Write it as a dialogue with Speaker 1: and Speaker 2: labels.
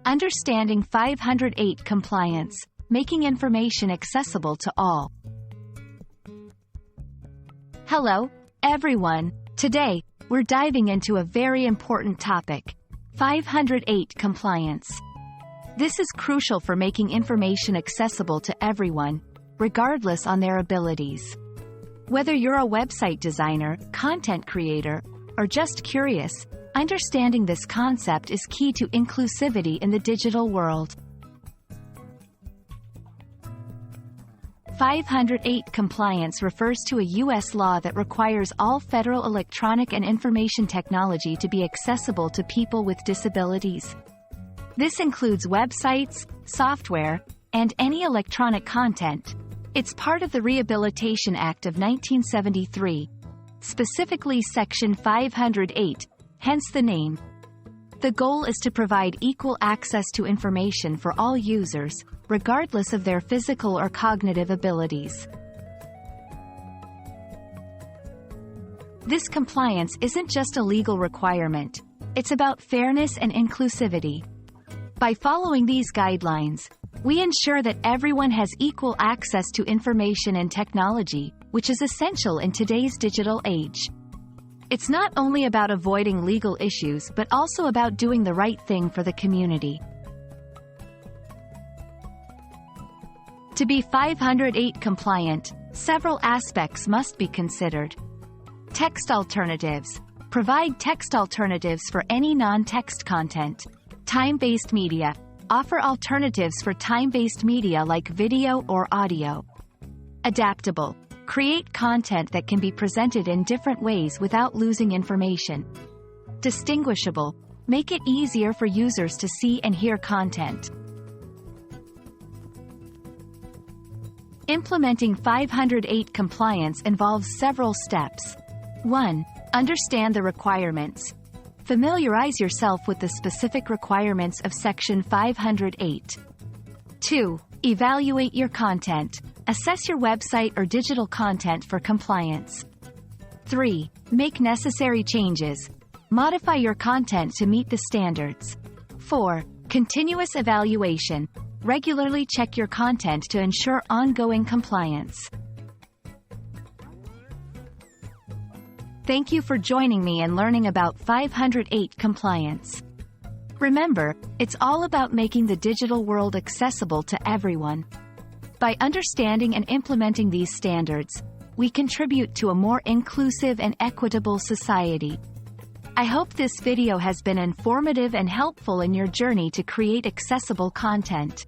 Speaker 1: Understanding 508 Compliance, Making Information Accessible to All. Hello, everyone. Today, we're diving into a very important topic: 508 Compliance. This is crucial for making information accessible to everyone, regardless on their abilities. Whether you're a website designer, content creator, or just curious, understanding this concept is key to inclusivity in the digital world. 508 Compliance refers to a U.S. law that requires all federal electronic and information technology to be accessible to people with disabilities. This includes websites, software, and any electronic content. It's part of the Rehabilitation Act of 1973, specifically Section 508, hence the name. The goal is to provide equal access to information for all users, regardless of their physical or cognitive abilities. This compliance isn't just a legal requirement, it's about fairness and inclusivity. By following these guidelines, we ensure that everyone has equal access to information and technology, which is essential in today's digital age. It's not only about avoiding legal issues but also about doing the right thing for the community. To be 508 compliant, several aspects must be considered. Text alternatives. Provide text alternatives for any non-text content. Time-based media. Offer alternatives for time-based media like video or audio. Adaptable. Create content that can be presented in different ways without losing information. Distinguishable. Make it easier for users to see and hear content. Implementing 508 compliance involves several steps. 1. Understand the requirements. Familiarize yourself with the specific requirements of Section 508. 2. Evaluate your content. Assess your website or digital content for compliance. 3. Make necessary changes. Modify your content to meet the standards. 4. Continuous evaluation. Regularly check your content to ensure ongoing compliance. Thank you for joining me and learning about 508 compliance. Remember, it's all about making the digital world accessible to everyone. By understanding and implementing these standards, we contribute to a more inclusive and equitable society. I hope this video has been informative and helpful in your journey to create accessible content.